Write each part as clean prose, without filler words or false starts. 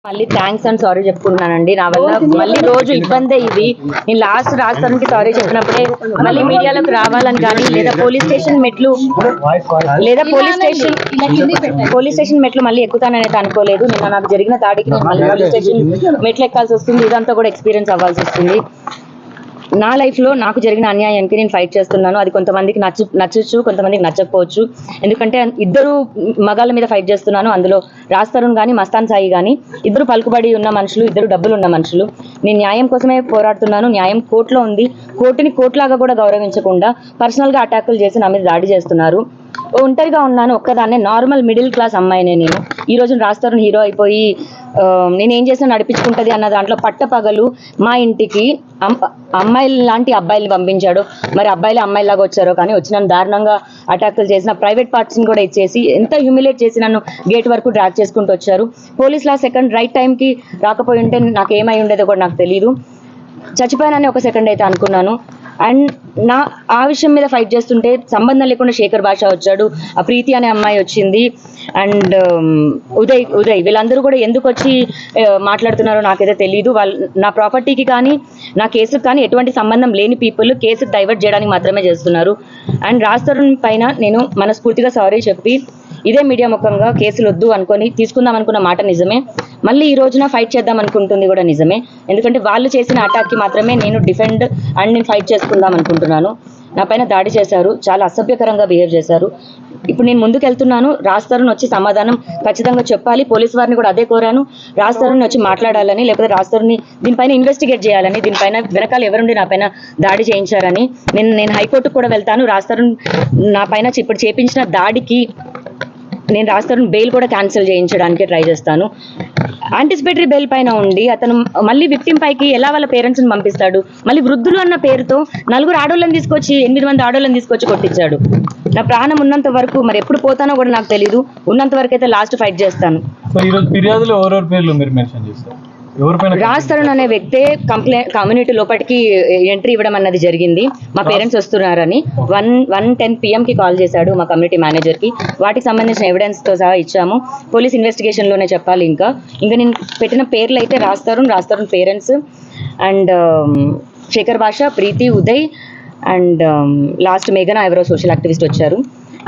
మళ్ళీ thanks and sorry చెప్పుకుంటున్నానండి. నా వల్ల మళ్ళీ రోజు ఇబ్బందే ఇది. నేను లాస్ట్ రాష్ట్రానికి సారీ చెప్పినప్పుడే మళ్ళీ మీడియాలోకి రావాలని కానీ లేదా పోలీస్ స్టేషన్ మెట్లు మళ్ళీ ఎక్కుతానైతే అనుకోలేదు. నిన్న నాకు జరిగిన దాడికి నేను మళ్ళీ పోలీస్ స్టేషన్ మెట్లు ఎక్కాల్సి వస్తుంది. ఇదంతా కూడా ఎక్స్పీరియన్స్ అవ్వాల్సి వస్తుంది. నా లైఫ్లో నాకు జరిగిన అన్యాయానికి నేను ఫైట్ చేస్తున్నాను. అది కొంతమందికి నచ్చచ్చు, కొంతమందికి నచ్చకపోవచ్చు. ఎందుకంటే ఇద్దరు మగాళ్ళ మీద ఫైట్ చేస్తున్నాను. అందులో రాజ్ తరుణ్ కానీ మస్తాన్ సాయి కానీ ఇద్దరు పలుకుబడి ఉన్న మనుషులు, ఇద్దరు డబ్బులు ఉన్న మనుషులు. నేను న్యాయం కోసమే పోరాడుతున్నాను. న్యాయం కోర్టులో ఉంది. కోర్టుని కోర్టులాగా కూడా గౌరవించకుండా పర్సనల్గా అటాకులు చేసి నా మీద దాడి చేస్తున్నారు. ఒంటరిగా ఉన్నాను, ఒక్కదాన్నే, నార్మల్ మిడిల్ క్లాస్ అమ్మాయినే నేను. ఈ రోజు రాజ్ తరుణ్ హీరో అయిపోయి నేనేం చేసినా నడిపించుకుంటుంది అన్న దాంట్లో పట్టపగలు మా ఇంటికి అమ్మాయిలు లాంటి అబ్బాయిలు పంపించాడు. మరి అబ్బాయిలు అమ్మాయిలాగా వచ్చారో కానీ వచ్చి నన్ను దారుణంగా అటాకులు చేసిన ప్రైవేట్ పార్ట్స్ని కూడా ఇచ్చేసి ఎంత హ్యూమిలేట్ చేసి నన్ను గేట్ వరకు డ్రాగ్ చేసుకుంటూ వచ్చారు. పోలీసులు ఆ సెకండ్ రైట్ టైంకి రాకపోయి ఉంటే నాకు ఏమై ఉండేదో కూడా నాకు తెలియదు. చచ్చిపోయానని ఒక సెకండ్ అయితే అనుకున్నాను. అండ్ ఆ విషయం మీద ఫైట్ చేస్తుంటే సంబంధం లేకుండా శేఖర్ భాష వచ్చాడు, ఆ ప్రీతి అనే అమ్మాయి వచ్చింది, అండ్ ఉదయ్ వీళ్ళందరూ కూడా ఎందుకు వచ్చి మాట్లాడుతున్నారో నాకైతే తెలియదు. వాళ్ళు నా ప్రాపర్టీకి కానీ నా కేసుకు కానీ ఎటువంటి సంబంధం లేని పీపుల్ కేసుకు డైవర్ట్ చేయడానికి మాత్రమే చేస్తున్నారు. అండ్ రాజ్ తరుణ్ పైన నేను మనస్ఫూర్తిగా సారీ చెప్పి ఇదే మీడియా ముఖంగా కేసులు వద్దు అనుకొని తీసుకుందాం అనుకున్న మాట నిజమే. మళ్ళీ ఈ రోజున ఫైట్ చేద్దాం అనుకుంటుంది కూడా నిజమే. ఎందుకంటే వాళ్ళు చేసిన అటాక్కి మాత్రమే నేను డిఫెండ్ అండ్ నేను ఫైట్ చేసుకుందాం అనుకుంటున్నాను. నా పైన దాడి చేశారు, చాలా అసభ్యకరంగా బిహేవ్ చేశారు. ఇప్పుడు నేను ముందుకు వెళ్తున్నాను. రాజ్ తరుణ్ వచ్చి సమాధానం ఖచ్చితంగా చెప్పాలి. పోలీస్ వారిని కూడా అదే కోరాను, రాజ్ తరుణ్ వచ్చి మాట్లాడాలని, లేకపోతే రాజ్ తరుణ్ని దీనిపైన ఇన్వెస్టిగేట్ చేయాలని, దీనిపైన వెనకాల ఎవరుండి నా పైన దాడి చేయించారని. నేను హైకోర్టుకు కూడా వెళ్తాను. రాజ్ తరుణ్ నా పైన ఇప్పుడు చేపించిన దాడికి నేను రాజ్ తరుణ్ బెయిల్ కూడా క్యాన్సిల్ చేయించడానికి ట్రై చేస్తాను. యాంటిసిపేటరీ బెయిల్ పైన ఉండి అతను మళ్ళీ విక్టిమ్ పైకి ఎలా వాళ్ళ పేరెంట్స్ని పంపిస్తాడు? మళ్ళీ వృద్ధులు అన్న పేరుతో 4 ఆడోళ్ళని తీసుకొచ్చి 8 మంది ఆడోళ్ళని తీసుకొచ్చి కొట్టించాడు. నా ప్రాణం ఉన్నంత వరకు, మరి ఎప్పుడు పోతానో కూడా నాకు తెలీదు, ఉన్నంత వరకు అయితే లాస్ట్ ఫైట్ చేస్తాను. రాజ్ తరుణ్ అనే వ్యక్తే కమ్యూనిటీ లోపలికి ఎంట్రీ ఇవ్వడం అన్నది జరిగింది. మా పేరెంట్స్ వస్తున్నారని 1:10 PM కాల్ చేశాడు మా కమ్యూనిటీ మేనేజర్కి. వాటికి సంబంధించిన ఎవిడెన్స్తో సహా ఇచ్చాము. పోలీస్ ఇన్వెస్టిగేషన్లోనే చెప్పాలి. ఇంకా నేను పెట్టిన పేర్లు అయితే రాజ్ తరుణ్ పేరెంట్స్ అండ్ శేఖర్ భాష, ప్రీతి, ఉదయ్ అండ్ లాస్ట్ మేఘన ఎవరో సోషల్ యాక్టివిస్ట్ వచ్చారు.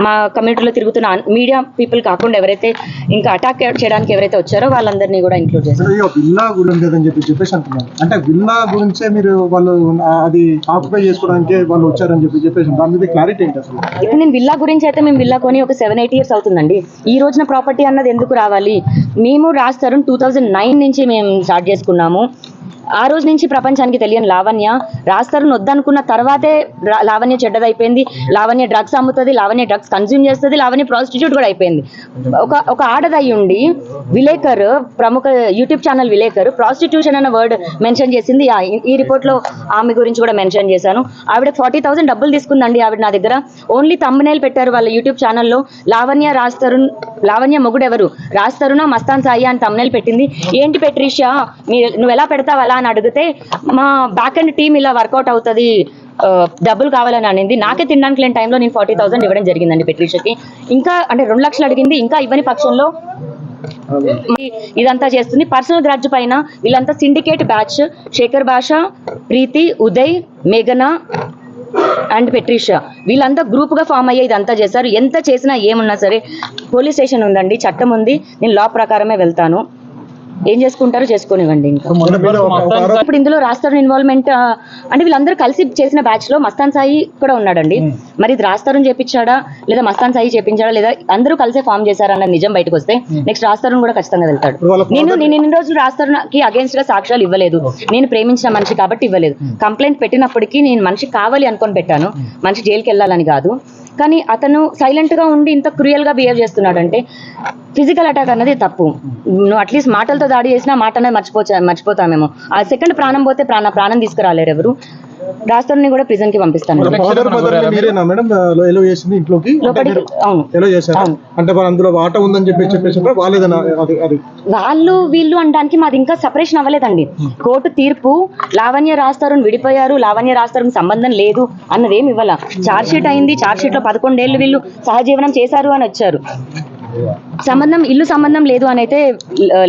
మా కమ్యూనిటీలో తిరుగుతున్న మీడియా పీపుల్ కాకుండా ఎవరైతే ఇంకా అటాక్ చేయడానికి ఎవరైతే వచ్చారో వాళ్ళందరినీ కూడా ఇంక్లూడ్ చేశారు. విల్లా గురించి అని చెప్పేసి అంటున్నారు. అంటే విల్లా గురించే మీరు వాళ్ళు అది ఆక్యుపై చేసుకోవడానికి వాళ్ళు వచ్చారని చెప్పేసి దాని మీద క్లారిటీ ఏంటి అసలు? ఇప్పుడు నేను విల్లా గురించి అయితే మేము విల్లా కొని ఒక 7-8 years అవుతుందండి. ఈ రోజున ప్రాపర్టీ అన్నది ఎందుకు రావాలి? మేము రాజ్ తరుణ్ 2009 నుంచి మేము స్టార్ట్ చేసుకున్నాము. ఆ రోజు నుంచి ప్రపంచానికి తెలియని లావణ్య రాజ్ తరుణ్ వద్దనుకున్న తర్వాతే లావణ్య చెడ్డదైపోయింది. లావణ్య డ్రగ్స్ అమ్ముతుంది, లావణ్య డ్రగ్స్ కన్జ్యూమ్ చేస్తుంది, లావణ్య ప్రాస్టిట్యూట్ కూడా అయిపోయింది. ఒక ఆడదయ్యి ఉండి విలేకర్, ప్రముఖ యూట్యూబ్ ఛానల్ విలేకర్ ప్రాస్టిట్యూషన్ అన్న వర్డ్ మెన్షన్ చేసింది. ఈ రిపోర్ట్లో ఆమె గురించి కూడా మెన్షన్ చేశాను. ఆవిడ 40,000 డబ్బులు తీసుకుందండి. ఆవిడ నా దగ్గర ఓన్లీ థంబ్నెయిల్ పెట్టారు వాళ్ళ యూట్యూబ్ ఛానల్లో. లావణ్య మొగుడెవరు, రాజ్ తరుణా మస్తాన్ సాయి అని థంబ్నెయిల్ పెట్టింది. ఏంటి పెట్రిషియా నువ్వు ఎలా పెడతావు అలా అని అడిగితే మా బ్యాక్ అండ్ టీమ్ ఇలా వర్కౌట్ అవుతుంది, డబ్బులు కావాలని అనింది. నాకే తినడానికి లేని టైంలో నేను 40,000 ఇవ్వడం జరిగిందండి పెట్రిషియాకి. ఇంకా అంటే 2 లక్షలు అడిగింది. ఇంకా ఇవ్వని పక్షంలో ఇదంతా చేస్తుంది. పర్సనల్ గ్రాడ్జ్ పైన వీళ్ళంతా సిండికేట్ బ్యాచ్. శేఖర్ భాష, ప్రీతి, ఉదయ్, మేఘన అండ్ పెట్రిషియా వీళ్ళంతా గ్రూప్గా ఫామ్ అయ్యే ఇదంతా చేశారు. ఎంత చేసినా ఏమున్నా సరే పోలీస్ స్టేషన్ ఉందండి, చట్టం ఉంది. నేను లా ప్రకారమే వెళ్తాను. ఏం చేసుకుంటారో చేసుకోనివ్వండి. ఇంకా ఇప్పుడు ఇందులో రాజ్ తరుణ్ ఇన్వాల్వ్మెంట్ అంటే వీళ్ళందరూ కలిసి చేసిన బ్యాచ్ లో మస్తాన్ సాయి కూడా ఉన్నాడండి. మరి ఇది రాజ్ తరుణ్ చేపించాడా లేదా మస్తాన్ సాయి చేపించాడా లేదా అందరూ కలిసే ఫామ్ చేశారన్న నిజం బయటకు వస్తే నెక్స్ట్ రాజ్ తరుణ్ కూడా ఖచ్చితంగా వెళ్తాడు. నేను ఇన్ని రోజులు రాజ్ తరుణ్ కి అగేన్స్ట్ గా సాక్ష్యాలు ఇవ్వలేదు. నేను ప్రేమించిన మనిషి కాబట్టి ఇవ్వలేదు. కంప్లైంట్ పెట్టినప్పటికీ నేను మనిషి కావాలి అనుకొని పెట్టాను, మనిషి జైలుకి వెళ్ళాలని కాదు. కానీ అతను సైలెంట్ గా ఉండి ఇంత క్రూయల్ గా బిహేవ్ చేస్తున్నాడంటే ఫిజికల్ అటాక్ అన్నది తప్పు. నువ్వు అట్లీస్ట్ మాటలతో దాడి చేసినా మాట అనేది మర్చిపోతామేమో. ఆ సెకండ్ ప్రాణం పోతే ప్రాణం తీసుకురాలేరు ఎవరు. రాజ్ తరుణ్ కూడా ప్రిజన్ కి పంపిస్తాను. వాళ్ళు వీళ్ళు అనడానికి మాది ఇంకా సపరేషన్ అవ్వలేదండి. కోర్టు తీర్పు లావణ్య రాజ్ తరుణ్ విడిపోయారు, లావణ్య రాజ్ తరుణ్ సంబంధం లేదు అన్నదేమి ఇవ్వాల. ఛార్జ్ షీట్ అయింది, ఛార్జ్ షీట్ లో 11 ఏళ్ళు వీళ్ళు సహజీవనం చేశారు అని వచ్చారు. ఇల్లు సంబంధం లేదు అని అయితే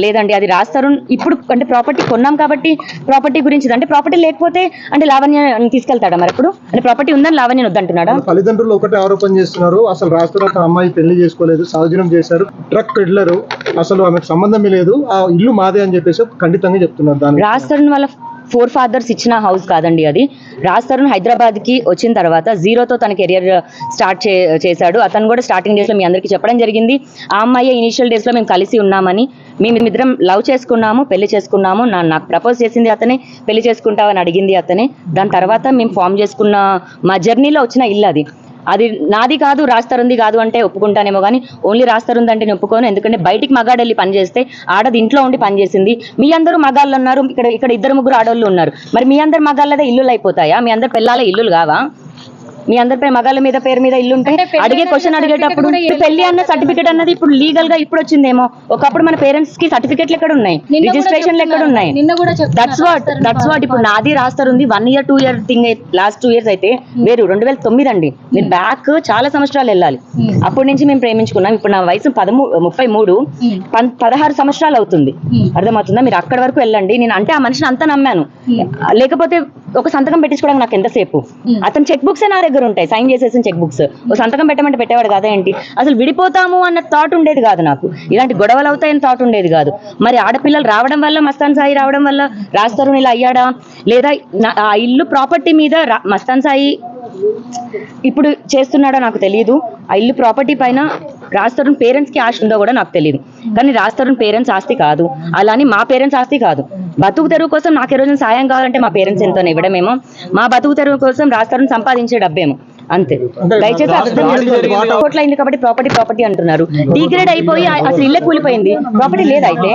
లేదండి. అది రాస్తారు ఇప్పుడు అంటే ప్రాపర్టీ కొన్నాం కాబట్టి ప్రాపర్టీ గురించి అంటే ప్రాపర్టీ లేకపోతే అంటే లావణ్య తీసుకెళ్తాడా మరి ఇప్పుడు అంటే ప్రాపర్టీ ఉందని లావణ్య వద్దంటున్నాడా? తల్లిదండ్రులు ఒకటే ఆరోపణ చేస్తున్నారు, అసలు రాస్తారు తన అమ్మాయి పెళ్లి చేసుకోలేదు, సహజనం చేశారు, ట్రక్ పెడ్లరు, అసలు ఆమెకు సంబంధమే లేదు, ఆ ఇల్లు మాదే అని చెప్పేసి ఖండితంగా చెప్తున్నారు. దాని రాస్తారు వాళ్ళ 4 fathers ఇచ్చిన హౌస్ కాదండి అది. రాజ్ తరుణ్ హైదరాబాద్ కి వచ్చిన తర్వాత జీరోతో తన కెరియర్ స్టార్ట్ చేశాడు. అతను కూడా స్టార్టింగ్ డేస్ లో మీ అందరికీ చెప్పడం జరిగింది. ఆ అమ్మాయి ఇనిషియల్ డేస్ లో మేము కలిసి ఉన్నామని, మేమిద్దరం లవ్ చేసుకున్నాము, పెళ్లి చేసుకున్నాము, నాకు ప్రపోజ్ చేసింది అతనే, పెళ్లి చేసుకుంటావని అడిగింది అతనే. దాని తర్వాత మేము ఫామ్ చేసుకున్న మా జర్నీలో వచ్చిన ఇల్లు అది. అది నాది కాదు, రాస్తారుంది కాదు అంటే ఒప్పుకుంటానేమో కానీ ఓన్లీ రాస్తారుంది అంటే నేను ఒప్పుకోను. ఎందుకంటే బయటికి మగాడు వెళ్ళి పని చేస్తే ఆడది ఇంట్లో ఉండి పని చేసింది. మీ అందరూ మగాళ్ళు ఉన్నారు, ఇక్కడ 2-3 ఆడవాళ్ళు ఉన్నారు. మరి మీ అందరు మగాళ్ళదే ఇల్లులు అయిపోతాయా? మీ అందరు పిల్లల ఇల్లులు కావా? మీ అందరి మగాళ్ళ మీద పేరు మీద ఇల్లు ఉంటే అడిగే క్వశ్చన్ అడిగేటప్పుడు పెళ్లి అన్న సర్టిఫికేట్ అన్నది ఇప్పుడు లీగల్ గా ఇప్పుడు వచ్చిందేమో. ఒకప్పుడు మన పేరెంట్స్ కి సర్టిఫికెట్లు ఎక్కడ ఉన్నాయి, రిజిస్ట్రేషన్లు ఎక్కడ ఉన్నాయి? దట్స్ వాట్ ఇప్పుడు నాది రాస్తారుంది 1 year 2 year thing. Last 2 years అయితే వేరు. 2009 అండి. మీరు బ్యాక్ చాలా సంవత్సరాలు వెళ్ళాలి. అప్పటి నుంచి మేము ప్రేమించుకున్నాం. ఇప్పుడు నా వయసు 33, 16 సంవత్సరాలు అవుతుంది. అర్థమవుతుందా? మీరు అక్కడి వరకు వెళ్ళండి. నేను అంటే ఆ మనిషిని అంతా నమ్మాను. లేకపోతే ఒక సంతకం పెట్టించుకోవడానికి నాకు ఎంతసేపు? అతను చెక్ బుక్స్ నా దగ్గర ఉంటాయి, సైన్ చేసేసిన చెక్ బుక్స్. ఒక సంతకం పెట్టమంటే పెట్టేవాడు కదా ఏంటి? అసలు విడిపోతాము అన్న థాట్ ఉండేది కాదు నాకు. ఇలాంటి గొడవలు అవుతాయని థాట్ ఉండేది కాదు. మరి ఆడపిల్లలు రావడం వల్ల, మస్తాన్ సాయి రావడం వల్ల రాస్తారు ఇలా అయ్యాడా? లేదా ఆ ఇల్లు ప్రాపర్టీ మీద మస్తాన్ సాయి ఇప్పుడు చేస్తున్నాడో నాకు తెలియదు. ఆ ఇల్లు ప్రాపర్టీ పైన రాజ్ తరుణ్ పేరెంట్స్ కి ఆశ ఉందో కూడా నాకు తెలియదు. కానీ రాజ్ తరుణ్ పేరెంట్స్ ఆస్తి కాదు, అలాని మా పేరెంట్స్ ఆస్తి కాదు. బతుకు తెరువు కోసం నాకు ఈ రోజు సాయం కావాలంటే మా పేరెంట్స్ ఎంతో ఇవ్వడమేమో, మా బతుకు తెరువు కోసం రాజ్ తరుణ్ సంపాదించే డబ్బేమో, అంతే. దయచేసి అర్థం చేసుకోండి. కోట్ల అయింది కాబట్టి ప్రాపర్టీ అంటున్నారు. డిగ్రేడ్ అయిపోయి అసలు ఇల్లే కూలిపోయింది, ప్రాపర్టీ లేదైతే.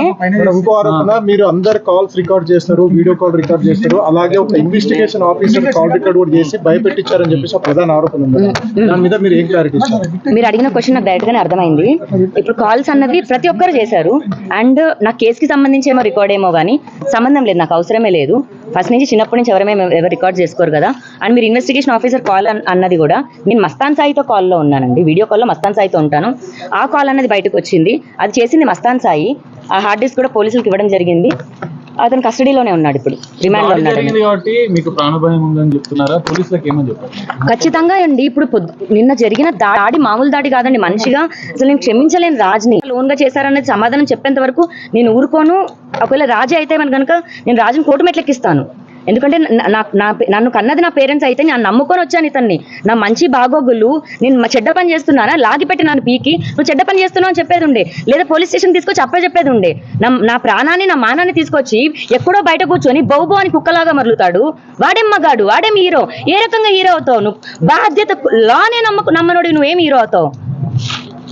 ఇంకో ఆరోపణ, మీరు అందరు కాల్స్ రికార్డ్ చేస్తారు, వీడియో కాల్ రికార్డ్ చేస్తారు, అలాగే ఒక ఇన్వెస్టిగేషన్ ఆఫీసర్ కాల్ రికార్డ్ కూడా చేసి భయపెట్టించారని చెప్పేసి ప్రధాన ఆరోపణ ఉంది. దాని మీద మీరు ఏం క్లారిటీ ఇస్తారు? మీరు అడిగిన క్వశ్చన్ నాకు డైరెక్ట్ గానే అర్థమైంది. ఇప్పుడు కాల్స్ అన్నవి ప్రతి ఒక్కరు చేశారు. అండ్ నా కేసుకి సంబంధించి ఏమో రికార్డ్ ఏమో కానీ సంబంధం లేదు, నాకు అవసరమే లేదు. ఫస్ట్ నుంచి చిన్నప్పటి నుంచి ఎవరు రికార్డ్ చేసుకోరు కదా. అండ్ మీరు ఇన్వెస్టిగేషన్ ఆఫీసర్ కాల్ అన్నది కూడా నేను మస్తాన్ సాయితో కాల్లో ఉన్నానండి, వీడియో కాల్లో మస్తాన్ సాయితో ఉంటాను. ఆ కాల్ అన్నది బయటకు వచ్చింది, అది చేసింది మస్తాన్ సాయి. ఆ హార్డ్ డిస్క్ కూడా పోలీసులకు ఇవ్వడం జరిగింది. అతను కస్టడీలోనే ఉన్నాడు, ఇప్పుడు రిమాండ్ లో ఉన్నాడు. ఖచ్చితంగా అండి. ఇప్పుడు నిన్న జరిగిన దాడి మామూలు దాడి కాదండి. మనిషిగా అసలు నేను క్షమించలేను రాజ్ని. లోన్ గా చేశారనేది సమాధానం చెప్పేంత వరకు నేను ఊరుకోను. ఒకవేళ రాజే అయితే మన కనుక నేను రాజుని కోర్టు మెట్లెక్కిస్తాను. ఎందుకంటే నన్ను కన్నది నా పేరెంట్స్ అయితే నేను నమ్ముకొని వచ్చాను ఇతన్ని. నా మంచి బాగోగులు నేను చెడ్డ పని చేస్తున్నానా లాగిపెట్టి నన్ను పీకి నువ్వు చెడ్డ పని చేస్తున్నావు అని చెప్పేది ఉండే, లేదా పోలీస్ స్టేషన్ తీసుకొచ్చి చెప్పేది ఉండే. నా ప్రాణాన్ని నా మానాన్ని తీసుకొచ్చి ఎక్కడో బయట కూర్చొని బౌబో అని కుక్కలాగా మరులుతాడు. వాడేం మగాడు, వాడేం హీరో? ఏ రకంగా హీరో అవుతావు నువ్వు? బాధ్యత లానే నమ్మనోడి నువ్వేం హీరో అవుతావు?